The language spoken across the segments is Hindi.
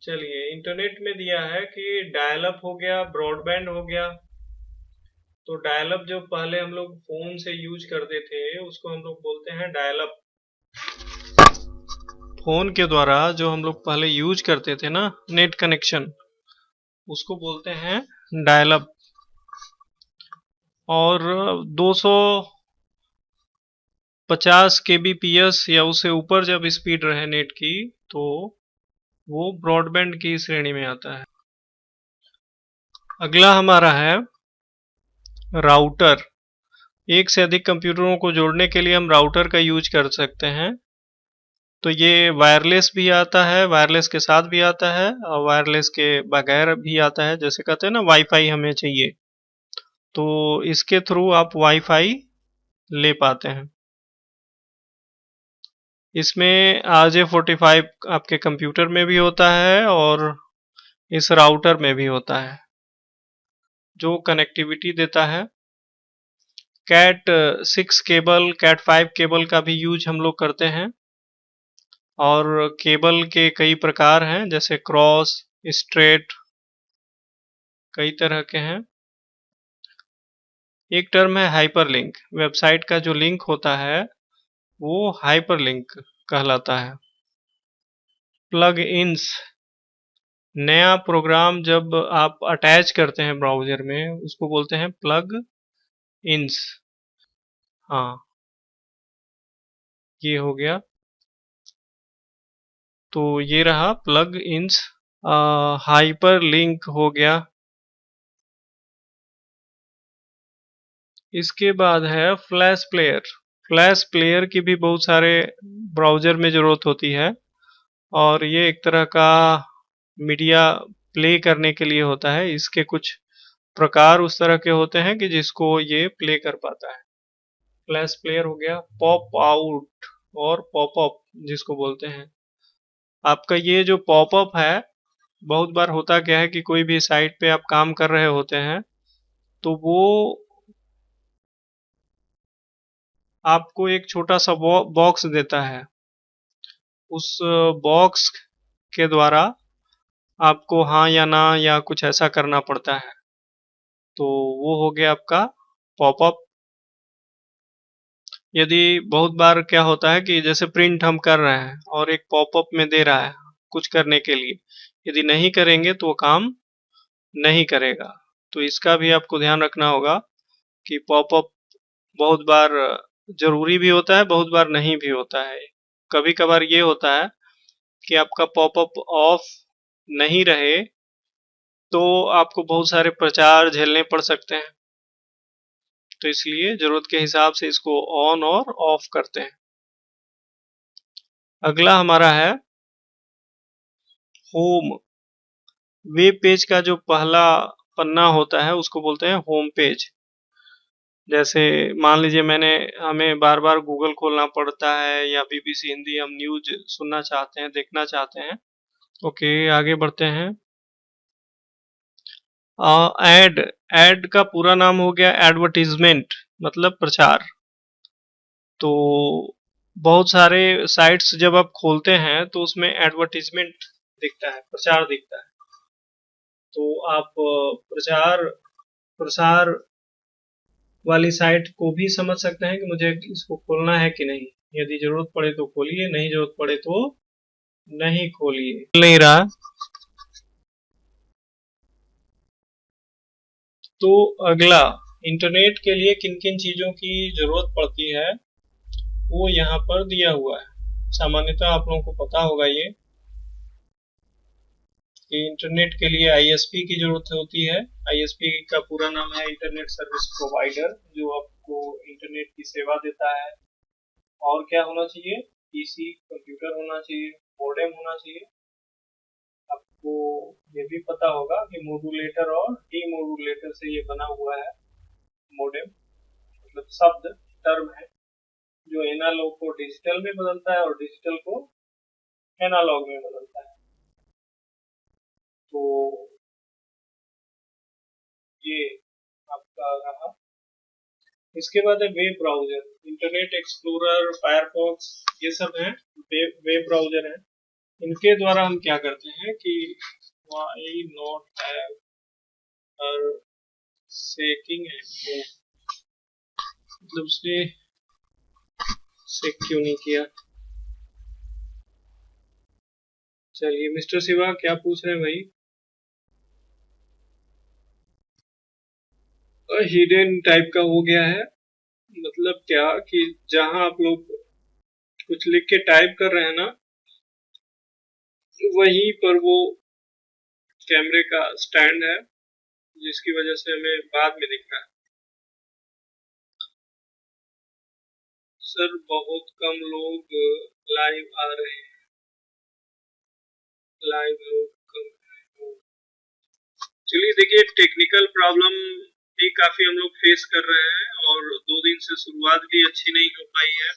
चलिए, इंटरनेट में दिया है कि डायल अप हो गया, ब्रॉडबैंड हो गया। तो डायल अप जो पहले हम लोग फोन से यूज करते थे उसको हम लोग बोलते हैं डायल अप। फोन के द्वारा जो हम लोग पहले यूज करते थे ना, नेट कनेक्शन, उसको बोलते हैं डायल अप। और 250 kbps या उससे ऊपर जब स्पीड रहे नेट की, तो वो ब्रॉडबैंड की श्रेणी में आता है। अगला हमारा है राउटर। एक से अधिक कंप्यूटरों को जोड़ने के लिए हम राउटर का यूज कर सकते हैं। तो ये वायरलेस भी आता है, वायरलेस के साथ भी आता है और वायरलेस के बगैर भी आता है। जैसे कहते हैं ना, वाईफाई हमें चाहिए, तो इसके थ्रू आप वाईफाई ले पाते हैं। इसमें RJ45 आपके कंप्यूटर में भी होता है और इस राउटर में भी होता है, जो कनेक्टिविटी देता है। कैट 6 केबल, कैट 5 केबल का भी यूज हम लोग करते हैं। और केबल के कई प्रकार हैं, जैसे क्रॉस, स्ट्रेट, कई तरह के हैं। एक टर्म है हाइपरलिंक। वेबसाइट का जो लिंक होता है वो हाइपरलिंक कहलाता है। प्लग इन्स, नया प्रोग्राम जब आप अटैच करते हैं ब्राउजर में उसको बोलते हैं प्लग इन्स। हाँ, ये हो गया। तो ये रहा प्लग इन्स। हाइपर लिंक हो गया। इसके बाद है फ्लैश प्लेयर। फ्लैश प्लेयर की भी बहुत सारे ब्राउजर में ज़रूरत होती है, और ये एक तरह का मीडिया प्ले करने के लिए होता है। इसके कुछ प्रकार उस तरह के होते हैं कि जिसको ये प्ले कर पाता है। फ्लैश प्लेयर हो गया। पॉप आउट और पॉप अप जिसको बोलते हैं। आपका ये जो पॉप अप है, बहुत बार होता क्या है कि कोई भी साइट पे आप काम कर रहे होते हैं, तो वो आपको एक छोटा सा बॉक्स देता है। उस बॉक्स के द्वारा आपको हाँ या ना या कुछ ऐसा करना पड़ता है। तो वो हो गया आपका पॉपअप। यदि बहुत बार क्या होता है कि जैसे प्रिंट हम कर रहे हैं और एक पॉपअप में दे रहा है कुछ करने के लिए, यदि नहीं करेंगे तो वो काम नहीं करेगा। तो इसका भी आपको ध्यान रखना होगा कि पॉपअप बहुत बार जरूरी भी होता है, बहुत बार नहीं भी होता है। कभी कभार ये होता है कि आपका पॉपअप ऑफ नहीं रहे तो आपको बहुत सारे प्रचार झेलने पड़ सकते हैं। तो इसलिए जरूरत के हिसाब से इसको ऑन और ऑफ करते हैं। अगला हमारा है होम। वेब पेज का जो पहला पन्ना होता है उसको बोलते हैं होम पेज। जैसे मान लीजिए हमें बार बार गूगल खोलना पड़ता है, या BBC हिंदी हम न्यूज सुनना चाहते हैं, देखना चाहते हैं। ओके, आगे बढ़ते हैं। एड। एड का पूरा नाम हो गया एडवर्टीजमेंट, मतलब प्रचार। तो बहुत सारे साइट्स जब आप खोलते हैं तो उसमें एडवर्टीजमेंट दिखता है, प्रचार दिखता है। तो आप प्रचार प्रसार वाली साइट को भी समझ सकते हैं कि मुझे इसको खोलना है कि नहीं। यदि जरूरत पड़े तो खोलिए, नहीं जरूरत पड़े तो नहीं खोलिए। नहीं रहा तो अगला, इंटरनेट के लिए किन किन चीजों की जरूरत पड़ती है वो यहाँ पर दिया हुआ है। सामान्यतः आप लोगों को पता होगा ये कि इंटरनेट के लिए ISP की जरूरत होती है। ISP का पूरा नाम है इंटरनेट सर्विस प्रोवाइडर, जो आपको इंटरनेट की सेवा देता है। और क्या होना चाहिए? PC, कंप्यूटर होना चाहिए, मॉडेम होना चाहिए। आपको ये भी पता होगा कि मॉड्यूलेटर और डीमॉड्यूलेटर से ये बना हुआ है। मॉडेम मतलब शब्द, टर्म है, जो एनालॉग को डिजिटल में बदलता है और डिजिटल को एनालॉग में बदलता है। तो ये आपका रहा। इसके बाद है web browser. Internet explorer, Firefox, ये सब है वेब ब्राउजर है। इनके द्वारा हम क्या करते हैं कि why not have her shaking and मतलब उसने शेक क्यों नहीं किया। चलिए मिस्टर शिवा क्या पूछ रहे हैं भाई। हिडन टाइप का हो गया है, मतलब क्या कि जहां आप लोग कुछ लिख के टाइप कर रहे हैं ना, वहीं पर वो कैमरे का स्टैंड है, जिसकी वजह से हमें बाद में दिख रहा है। सर बहुत कम लोग लाइव आ रहे हैं, लाइव लोग कम हैं। चलिए देखिए, टेक्निकल प्रॉब्लम भी काफी हम लोग फेस कर रहे हैं और 2 दिन से शुरुआत भी अच्छी नहीं हो पाई है।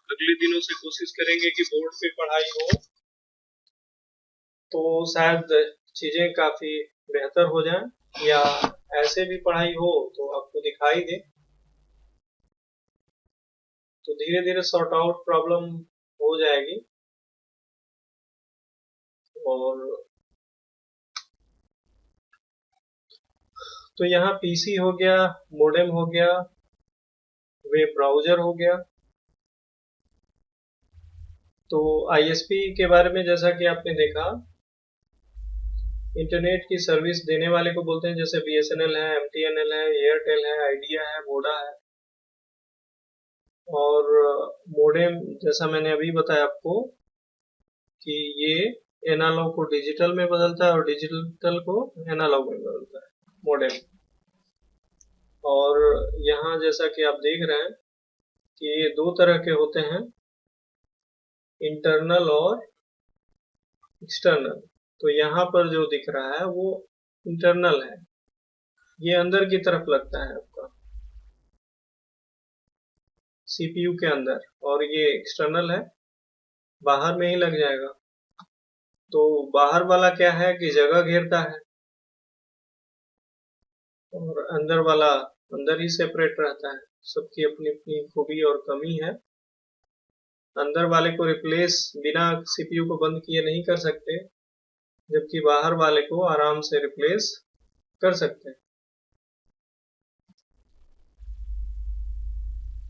अगले दिनों से कोशिश करेंगे कि बोर्ड पे पढ़ाई हो तो शायद चीजें काफी बेहतर हो जाएं, या ऐसे भी पढ़ाई हो तो आपको दिखाई दे, तो धीरे धीरे सॉर्ट आउट प्रॉब्लम हो जाएगी। और तो यहाँ पीसी हो गया, मोडेम हो गया, वेब ब्राउजर हो गया। तो आईएसपी के बारे में जैसा कि आपने देखा, इंटरनेट की सर्विस देने वाले को बोलते हैं, जैसे बीएसएनएल है, एमटीएनएल है, एयरटेल है, आइडिया है, वोडा है। और मोडेम जैसा मैंने अभी बताया आपको कि ये एनालॉग को डिजिटल में बदलता है और डिजिटल को एनालॉग में बदलता है, मोडेम। और यहाँ जैसा कि आप देख रहे हैं कि ये 2 तरह के होते हैं, इंटरनल और एक्सटर्नल। तो यहाँ पर जो दिख रहा है वो इंटरनल है, ये अंदर की तरफ लगता है आपका सीपीयू के अंदर, और ये एक्सटर्नल है, बाहर में ही लग जाएगा। तो बाहर वाला क्या है कि जगह घेरता है, और अंदर वाला अंदर ही सेपरेट रहता है। सबकी अपनी अपनी खूबी और कमी है। अंदर वाले को रिप्लेस बिना सीपीयू को बंद किए नहीं कर सकते, जबकि बाहर वाले को आराम से रिप्लेस कर सकते हैं।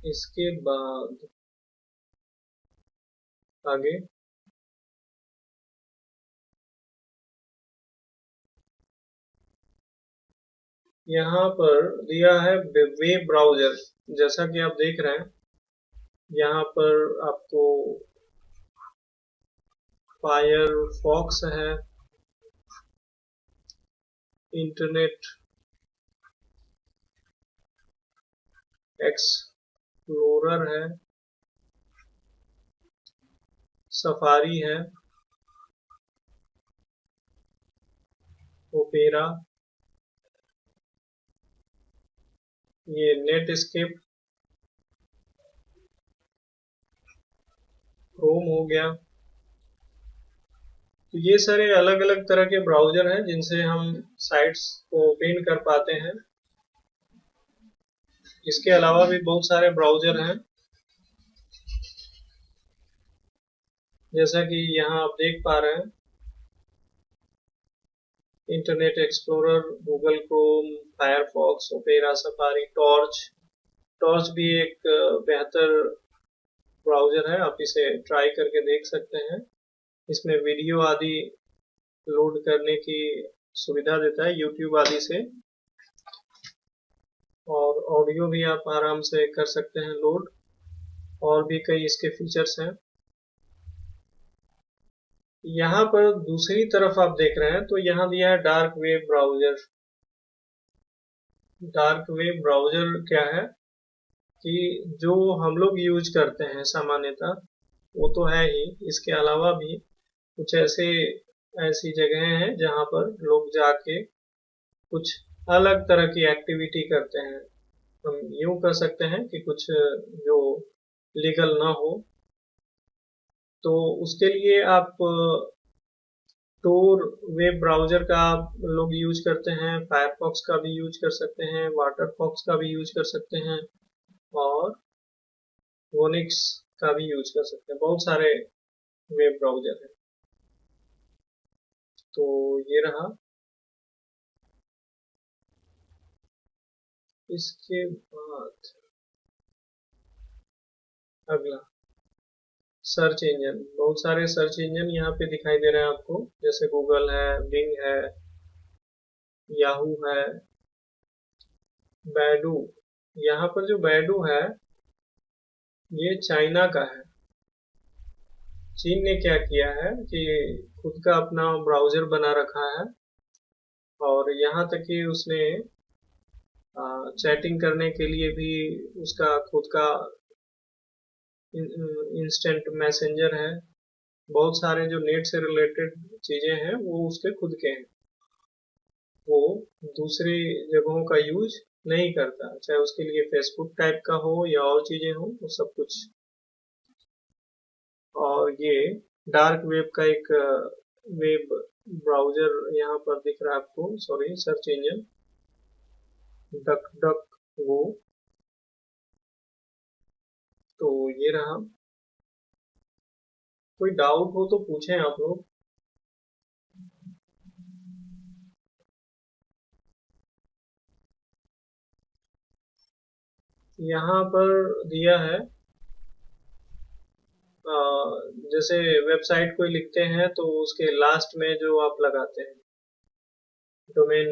इसके बाद आगे यहाँ पर दिया है वेब ब्राउजर। जैसा कि आप देख रहे हैं, यहाँ पर आपको फायरफॉक्स है, इंटरनेट एक्सप्लोरर है, सफारी है, ओपेरा, ये नेटस्केप, क्रोम हो गया। तो ये सारे अलग अलग तरह के ब्राउजर हैं जिनसे हम साइट्स को ओपन कर पाते हैं। इसके अलावा भी बहुत सारे ब्राउजर हैं, जैसा कि यहाँ आप देख पा रहे हैं, internet explorer, Google Chrome, Firefox, opera, safari, torch. Torch भी एक बेहतर ब्राउजर है, आप इसे ट्राई करके देख सकते हैं। इसमें वीडियो आदि लोड करने की सुविधा देता है यूट्यूब आदि से, और ऑडियो भी आप आराम से कर सकते हैं लोड। और भी कई इसके फीचर्स हैं। यहाँ पर दूसरी तरफ आप देख रहे हैं तो यहाँ दिया है dark web browser. Dark web browser क्या है कि जो हम लोग यूज करते हैं सामान्यतः वो तो है ही, इसके अलावा भी कुछ ऐसी जगहें हैं जहाँ पर लोग जाके कुछ अलग तरह की एक्टिविटी करते हैं। हम यूं कर सकते हैं कि कुछ जो लीगल ना हो, तो उसके लिए आप टोर वेब ब्राउजर का आप लोग यूज करते हैं, फायरफॉक्स का भी यूज कर सकते हैं, वाटरफॉक्स का भी यूज कर सकते हैं, और वोनिक्स का भी यूज कर सकते हैं। बहुत सारे वेब ब्राउजर है। तो ये रहा। इसके बाद अगला सर्च इंजन। बहुत सारे सर्च इंजन यहाँ पे दिखाई दे रहे हैं आपको, जैसे गूगल है, बिंग है, याहू है, बैडू। यहाँ पर जो बैडू है ये चाइना का है। चीन ने क्या किया है कि खुद का अपना ब्राउजर बना रखा है, और यहाँ तक कि उसने चैटिंग करने के लिए भी उसका खुद का इंस्टेंट मैसेंजर है। बहुत सारे जो नेट से रिलेटेड चीजें हैं वो उसके खुद के हैं। वो दूसरी जगहों का यूज नहीं करता, चाहे उसके लिए फेसबुक टाइप का हो या और चीजें हो, वो सब कुछ। और ये डार्क वेब का एक वेब ब्राउजर यहाँ पर दिख रहा है आपको, sorry search engine, duck duck वो। तो ये रहा। कोई डाउट हो तो पूछें आप लोग। यहाँ पर दिया है जैसे वेबसाइट कोई लिखते हैं तो उसके लास्ट में जो आप लगाते हैं डोमेन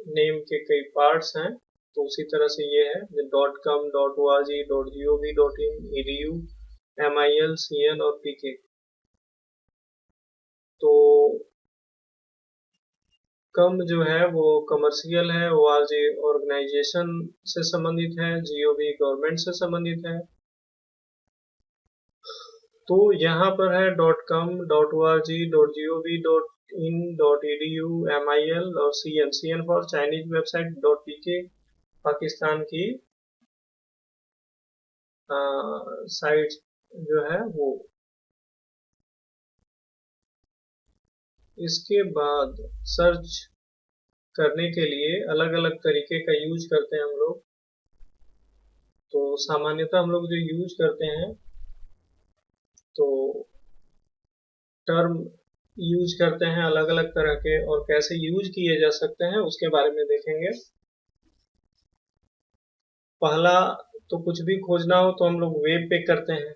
नेम के कई पार्ट्स हैं, तो उसी तरह से ये है dot com, dot O R G, dot G O V, dot in, E D U, M I L, C N और पी के। तो कम जो है वो कमर्शियल है, ओ आर जी ऑर्गेनाइजेशन से संबंधित है, जी ओ वी गवर्नमेंट से संबंधित है। तो यहाँ पर है dot com, dot O R G, dot G O V, dot in, dot E D U, M I L और C N. C N for Chinese website, dot P K Pakistan की साइट जो है वो। इसके बाद सर्च करने के लिए अलग अलग तरीके का यूज करते हैं हम लोग। तो सामान्यतः हम लोग जो यूज करते हैं तो टर्म यूज करते हैं अलग अलग तरह के, और कैसे यूज किए जा सकते हैं उसके बारे में देखेंगे। पहला, तो कुछ भी खोजना हो तो हम लोग वेब पे करते हैं।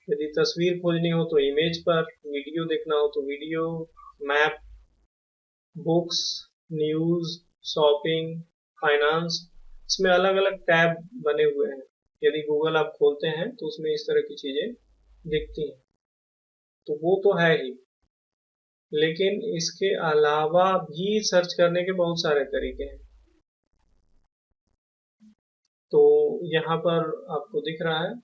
यदि तस्वीर खोजनी हो तो इमेज पर, वीडियो देखना हो तो video, map, books, news, shopping, finance, इसमें अलग अलग टैब बने हुए हैं। यदि गूगल आप खोलते हैं तो उसमें इस तरह की चीजें दिखती हैं। तो वो तो है ही, लेकिन इसके अलावा भी सर्च करने के बहुत सारे तरीके हैं। तो यहाँ पर आपको दिख रहा है,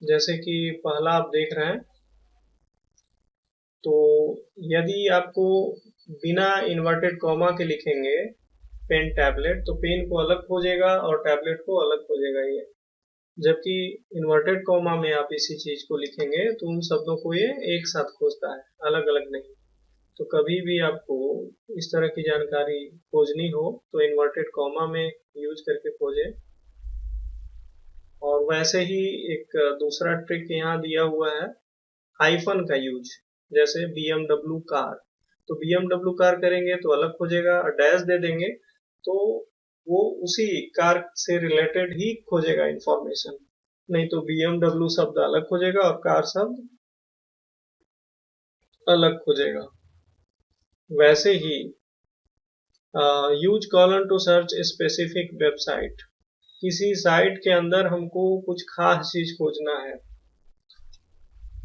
जैसे कि पहला आप देख रहे हैं। तो यदि आपको बिना इन्वर्टेड कॉमा के लिखेंगे पेन टैबलेट, तो पेन को अलग खोजेगा और टैबलेट को अलग खोजेगा ये। जबकि इन्वर्टेड कॉमा में आप इसी चीज को लिखेंगे तो उन शब्दों को ये एक साथ खोजता है, अलग अलग नहीं। तो कभी भी आपको इस तरह की जानकारी खोजनी हो तो इन्वर्टेड कॉमा में यूज करके खोजें। और वैसे ही एक दूसरा ट्रिक यहाँ दिया हुआ है, हाइफन का यूज। जैसे BMW कार, तो BMW कार करेंगे तो अलग खोजेगा, और डैश दे देंगे तो वो उसी कार से रिलेटेड ही खोजेगा इंफॉर्मेशन। नहीं तो BMW शब्द अलग खोजेगा और कार शब्द अलग खोजेगा। वैसे ही use colon to search specific website. किसी साइट के अंदर हमको कुछ खास चीज खोजना है,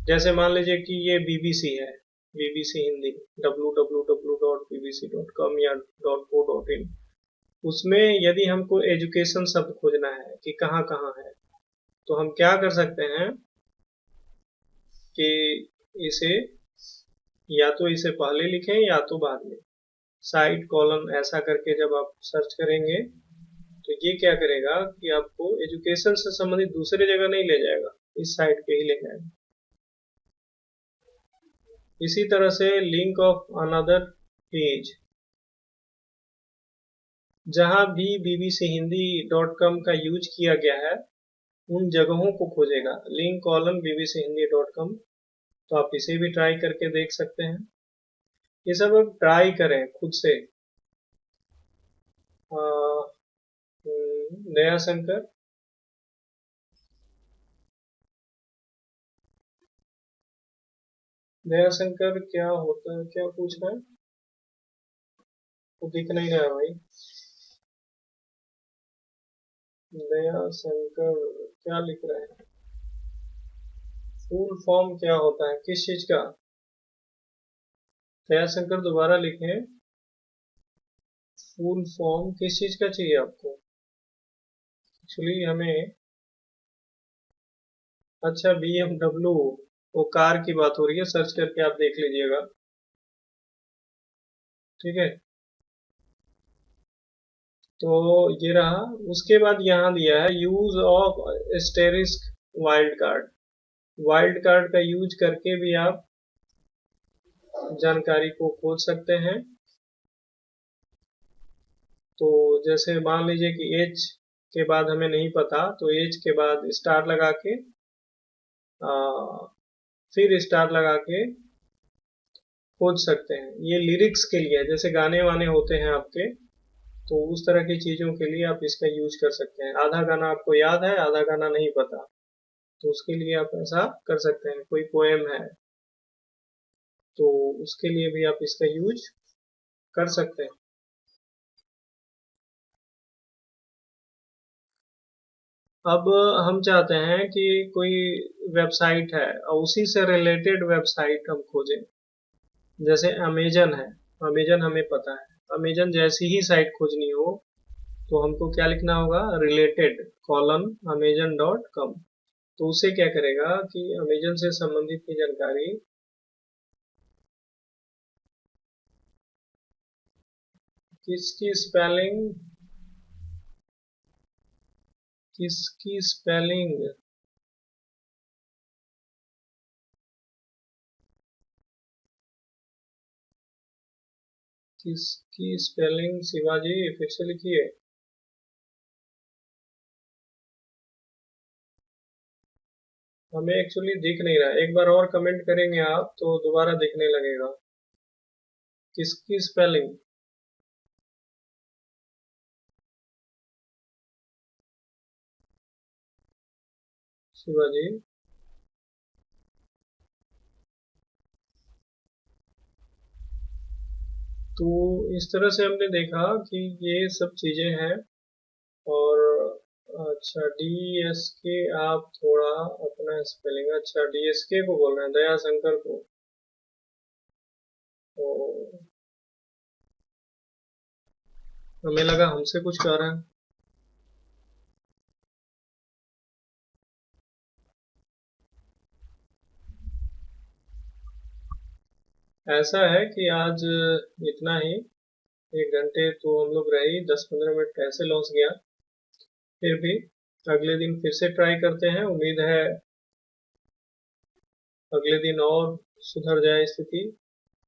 जैसे मान लीजिए कि ये BBC है, BBC हिंदी, www.bbc.com या .co.in। उसमें यदि हमको एजुकेशन शब्द खोजना है कि कहाँ कहाँ है, तो हम क्या कर सकते हैं कि इसे या तो इसे पहले लिखें या तो बाद में, साइट कॉलम ऐसा करके जब आप सर्च करेंगे तो ये क्या करेगा कि आपको एजुकेशन से संबंधित दूसरी जगह नहीं ले जाएगा, इस साइट पे ही ले जाएगा। इसी तरह से लिंक ऑफ अनदर पेज, जहां भी BBC हिंदी .com का यूज किया गया है उन जगहों को खोजेगा। लिंक कॉलन bbchindi.com, तो आप इसे भी ट्राई करके देख सकते हैं। ये सब आप ट्राई करें खुद से। दया शंकर, दया शंकर क्या होता है, क्या पूछ रहा है? वो दिख नहीं रहा है भाई। दया शंकर क्या लिख रहे हैं? फुल फॉर्म क्या होता है, किस चीज का? दया शंकर दोबारा लिखें। फुल फॉर्म किस चीज का चाहिए आपको? एक्चुअली हमें, अच्छा BMW, वो कार की बात हो रही है, सर्च करके आप देख लीजिएगा। ठीक है, तो ये रहा। उसके बाद यहाँ दिया है use of asterisk wild card. Wild card का यूज करके भी आप जानकारी को खोज सकते हैं। तो जैसे मान लीजिए कि एज के बाद हमें नहीं पता, तो एज के बाद स्टार लगा के फिर स्टार लगा के खोज सकते हैं। ये लिरिक्स के लिए है, जैसे गाने वाने होते हैं आपके, तो उस तरह की चीजों के लिए आप इसका यूज कर सकते हैं। आधा गाना आपको याद है, आधा गाना नहीं पता, तो उसके लिए आप ऐसा कर सकते हैं। कोई पोएम है तो उसके लिए भी आप इसका यूज कर सकते हैं। अब हम चाहते हैं कि कोई वेबसाइट है और उसी से रिलेटेड वेबसाइट हम खोजें। जैसे अमेजन है, अमेजन हमें पता है, अमेजन जैसी ही साइट खोजनी हो तो हमको क्या लिखना होगा? Related colon amazon.com। तो उसे क्या करेगा कि अमेजन से संबंधित की जानकारी, किसकी स्पेलिंग, किसकी स्पेलिंग, किसकी स्पेलिंग, शिवाजी फिर से लिखिए। हमें एक्चुअली दिख नहीं रहा है, एक बार और कमेंट करेंगे आप तो दोबारा दिखने लगेगा। किसकी स्पेलिंग, शिवाजी। तो इस तरह से हमने देखा कि ये सब चीजें हैं। और अच्छा, DSK, आप थोड़ा अपना स्पेलिंग, अच्छा DSK को बोल रहे हैं, दया शंकर को। तो हमें लगा हमसे कुछ कह रहा है। ऐसा है कि आज इतना ही, 1 घंटे तो हम लोग रहे ही, 10-15 मिनट कैसे लॉस गया। फिर भी अगले दिन फिर से ट्राई करते हैं, उम्मीद है अगले दिन और सुधर जाए स्थिति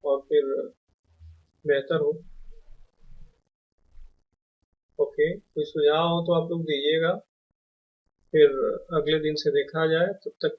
और फिर बेहतर हो। ओके, कोई सुझाव हो तो आप लोग दीजिएगा, फिर अगले दिन से देखा जाए। तब तक